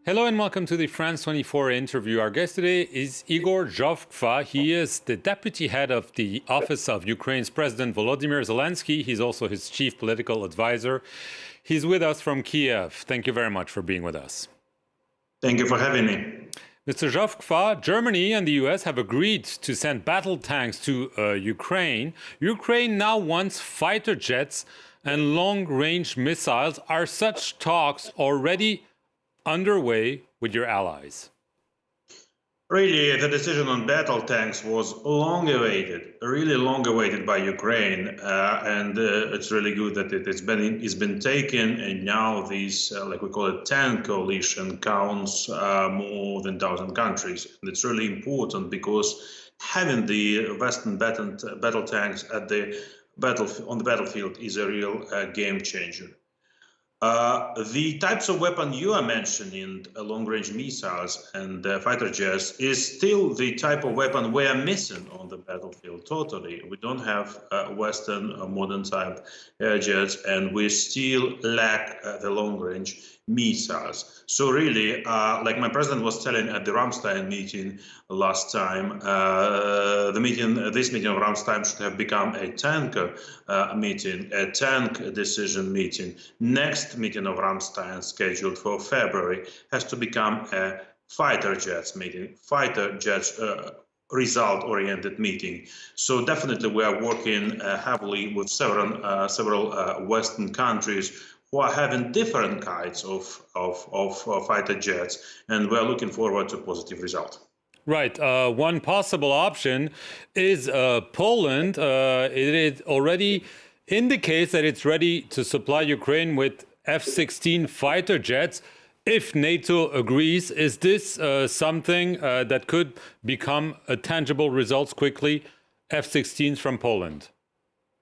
Hello and welcome to the France 24 interview. Our guest today is Igor Zhovkva. He is the deputy head of the office of Ukraine's President Volodymyr Zelensky. He's also his chief political advisor. He's with us from Kyiv. Thank you very much for being with us. Thank you for having me. Mr. Zhovkva, Germany and the US have agreed to send battle tanks to Ukraine. Ukraine now wants fighter jets and long-range missiles. Are such talks already underway with your allies? Really, the decision on battle tanks was really long awaited by Ukraine, and it's really good that it's been taken. And now this, like we call it, tank coalition counts more than 1,000 countries. And it's really important because having the Western battle tanks on the battlefield is a real game changer. The types of weapon you are mentioning, long-range missiles and fighter jets, is still the type of weapon we are missing on the battlefield totally. We don't have Western modern type air jets, and we still lack the long-range missiles. So really, like my president was telling at the Ramstein meeting last time, this meeting of Ramstein should have become a tank meeting, a tank decision meeting. Next meeting of Ramstein, scheduled for February, has to become a fighter jets meeting, fighter jets result-oriented meeting. So definitely we are working heavily with several Western countries who are having different kinds of fighter jets, and we are looking forward to a positive result. Right. One possible option is Poland. It already indicates that it's ready to supply Ukraine with F-16 fighter jets if NATO agrees. Is this something that could become a tangible results quickly? F-16s from Poland.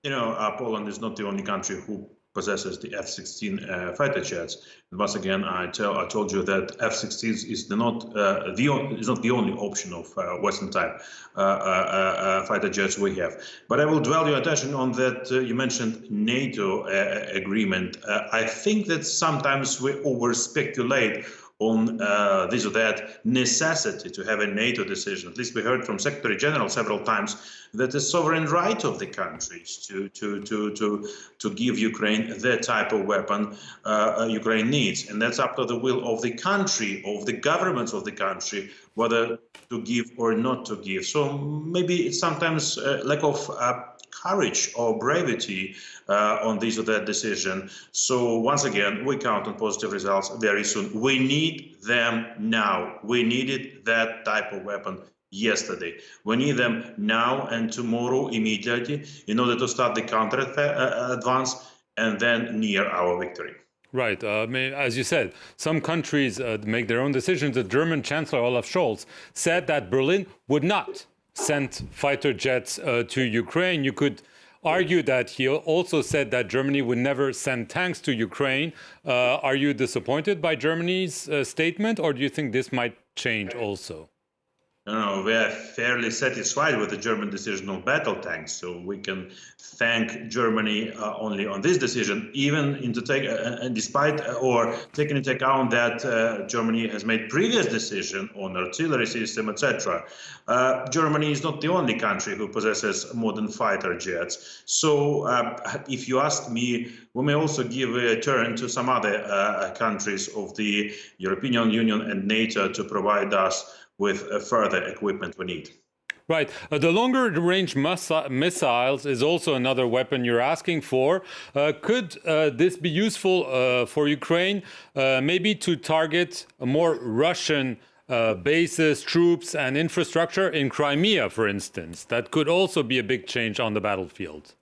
You know, Poland is not the only country who possesses the F-16 fighter jets. And once again, I told you that F-16s is not the only option of Western type fighter jets we have. But I will dwell your attention on that. You mentioned NATO agreement. I think that sometimes we over speculate on this or that necessity to have a NATO decision. At least we heard from Secretary General several times that the sovereign right of the countries to give Ukraine the type of weapon Ukraine needs, and that's up to the will of the country, of the governments of the country, whether to give or not to give. So maybe it's sometimes lack of courage or brevity on this or that decision. So once again, we count on positive results very soon. We need them now. We needed that type of weapon yesterday. We need them now and tomorrow immediately in order to start the counter advance and then near our victory. Right. As you said, some countries make their own decisions. The German Chancellor Olaf Scholz said that Berlin would not send fighter jets to Ukraine. You could argue that he also said that Germany would never send tanks to Ukraine. Are you disappointed by Germany's statement, or do you think this might change also? No, we are fairly satisfied with the German decision on battle tanks, so we can thank Germany only on this decision, even despite or taking into account that Germany has made previous decision on artillery system, etc. Germany is not the only country who possesses modern fighter jets. So if you ask me, we may also give a turn to some other countries of the European Union and NATO to provide us with further equipment we need. Right. The longer-range missiles is also another weapon you're asking for. Could this be useful for Ukraine, maybe to target more Russian bases, troops, and infrastructure in Crimea, for instance? That could also be a big change on the battlefield.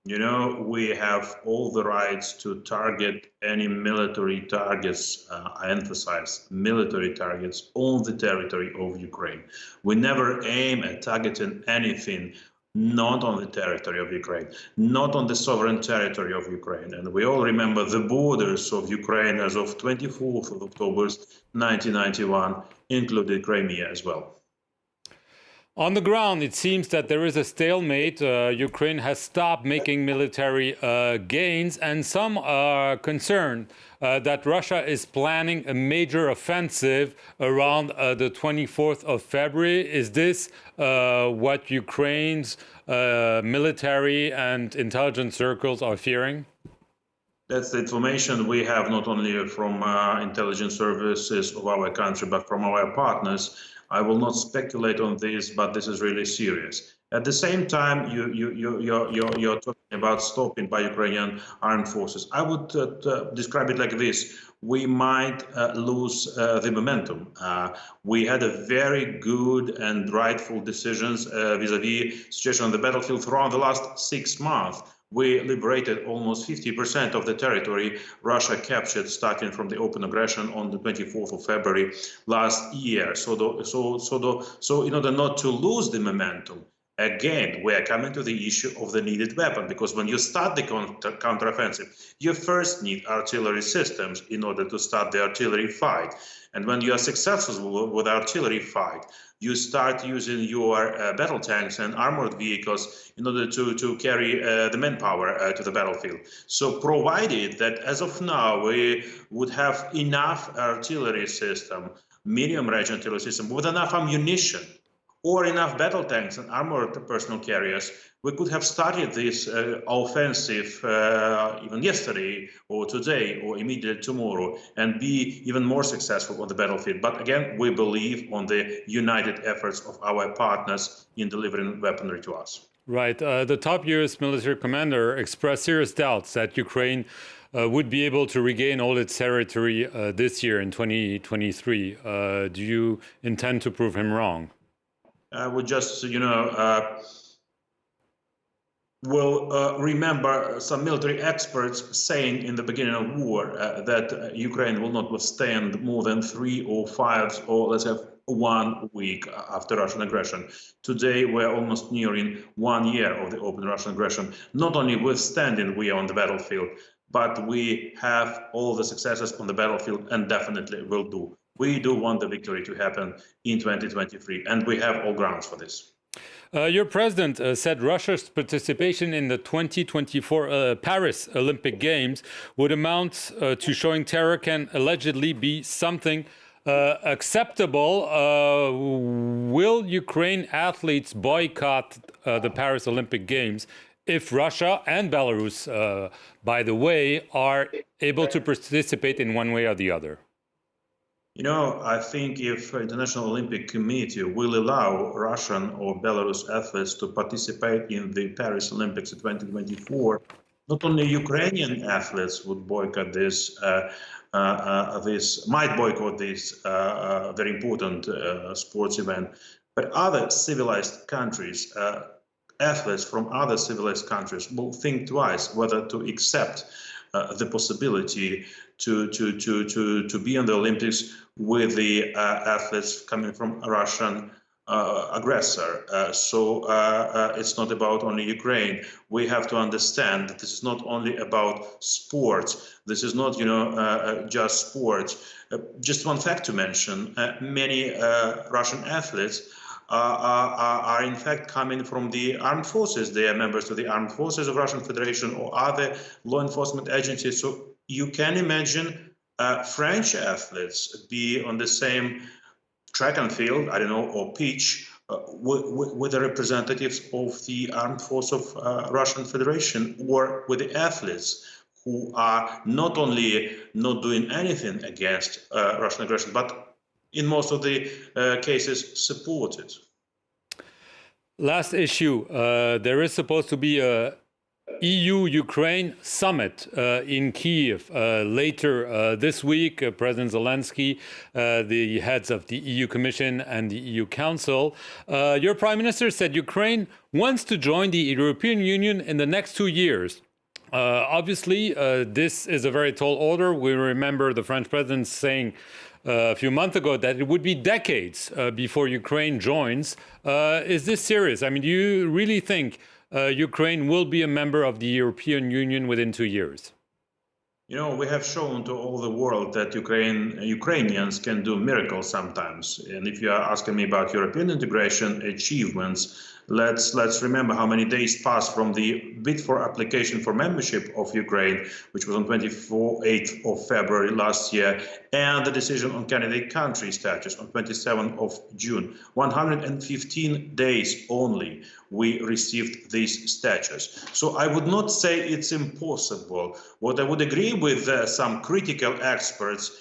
You know, we have all the rights to target any military targets, I emphasize, military targets on the territory of Ukraine. We never aim at targeting anything not on the territory of Ukraine, not on the sovereign territory of Ukraine. And we all remember the borders of Ukraine as of 24th of October 1991, included Crimea as well. On the ground, it seems that there is a stalemate. Ukraine has stopped making military gains, and some are concerned that Russia is planning a major offensive around the 24th of February. Is this what Ukraine's military and intelligence circles are fearing? That's the information we have not only from intelligence services of our country, but from our partners. I will not speculate on this, but this is really serious. At the same time, you're talking about stopping by Ukrainian armed forces. I would describe it like this. We might lose the momentum. We had a very good and rightful decisions vis-a-vis situation on the battlefield throughout the last 6 months. We liberated almost 50% of the territory Russia captured starting from the open aggression on the 24th of February last year. So in order not to lose the momentum, again, we are coming to the issue of the needed weapon, because when you start the counteroffensive, you first need artillery systems in order to start the artillery fight. And when you are successful with artillery fight, you start using your battle tanks and armored vehicles in order to carry the manpower to the battlefield. So provided that as of now we would have enough artillery system, medium-range artillery system, with enough ammunition, or enough battle tanks and armored personnel carriers, we could have started this offensive even yesterday or today or immediately tomorrow and be even more successful on the battlefield. But again, we believe on the united efforts of our partners in delivering weaponry to us. Right. The top U.S. military commander expressed serious doubts that Ukraine would be able to regain all its territory this year in 2023. Do you intend to prove him wrong? I would just, remember some military experts saying in the beginning of war that Ukraine will not withstand more than 3 or 5 or let's have 1 week after Russian aggression. Today, we're almost nearing 1 year of the open Russian aggression. Not only withstanding we are on the battlefield, but we have all the successes on the battlefield and definitely will do. We do want the victory to happen in 2023, and we have all grounds for this. Your president said Russia's participation in the 2024 Paris Olympic Games would amount to showing terror can allegedly be something acceptable. Will Ukraine athletes boycott the Paris Olympic Games if Russia and Belarus, by the way, are able to participate in one way or the other? I think if International Olympic Committee will allow Russian or Belarus athletes to participate in the Paris Olympics in 2024, not only Ukrainian athletes would boycott this, might boycott this very important sports event, but other civilized countries, athletes from other civilized countries will think twice whether to accept the possibility to be in the Olympics with the athletes coming from a Russian aggressor. So it's not about only Ukraine. We have to understand that this is not only about sports. This is not, just sports. Just one fact to mention: many Russian athletes are in fact coming from the armed forces. They are members of the armed forces of Russian Federation or other law enforcement agencies. So you can imagine French athletes be on the same track and field, or pitch with the representatives of the armed force of Russian Federation, or with the athletes who are not only not doing anything against Russian aggression, but in most of the cases support it. Last issue, there is supposed to be a EU-Ukraine summit in Kyiv later this week. President Zelensky, the heads of the EU Commission and the EU Council. Your Prime Minister said Ukraine wants to join the European Union in the next 2 years. Obviously, this is a very tall order. We remember the French president saying a few months ago that it would be decades before Ukraine joins. Is this serious? I mean, do you really think Ukraine will be a member of the European Union within 2 years? You know, we have shown to all the world that Ukrainians can do miracles sometimes. And if you are asking me about European integration achievements, let's remember how many days passed from the bid for application for membership of Ukraine, which was on 28th of February last year, and the decision on candidate country status on 27th of June. 115 days only we received this status. So I would not say it's impossible. What I would agree with some critical experts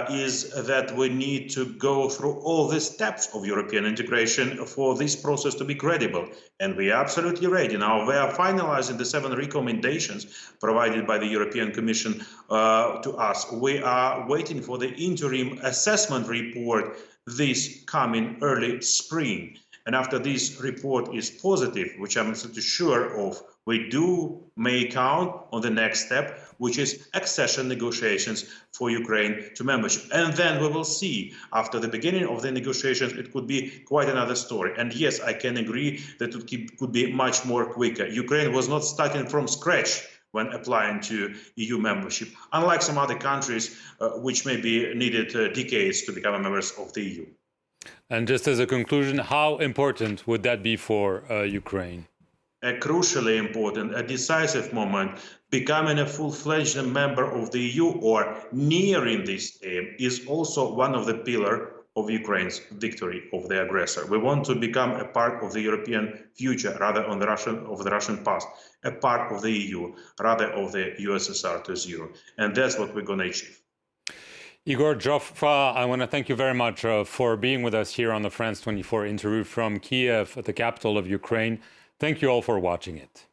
is that we need to go through all the steps of European integration for this process to be credible. And we are absolutely ready. Now we are finalizing the 7 recommendations provided by the European Commission to us. We are waiting for the interim assessment report this coming early spring. And after this report is positive, which I'm absolutely sure of, we do may count on the next step, which is accession negotiations for Ukraine to membership. And then we will see, after the beginning of the negotiations, it could be quite another story. And yes, I can agree that it could be much more quicker. Ukraine was not starting from scratch when applying to EU membership, unlike some other countries which maybe needed decades to become members of the EU. And just as a conclusion, how important would that be for Ukraine? A crucially important, a decisive moment. Becoming a full-fledged member of the EU or nearing this aim is also one of the pillars of Ukraine's victory of the aggressor. We want to become a part of the European future rather than the Russian past, a part of the EU rather of the USSR 2.0. And that's what we're going to achieve. Igor Zhovkva, I want to thank you very much for being with us here on the France 24 interview from Kyiv, the capital of Ukraine. Thank you all for watching it.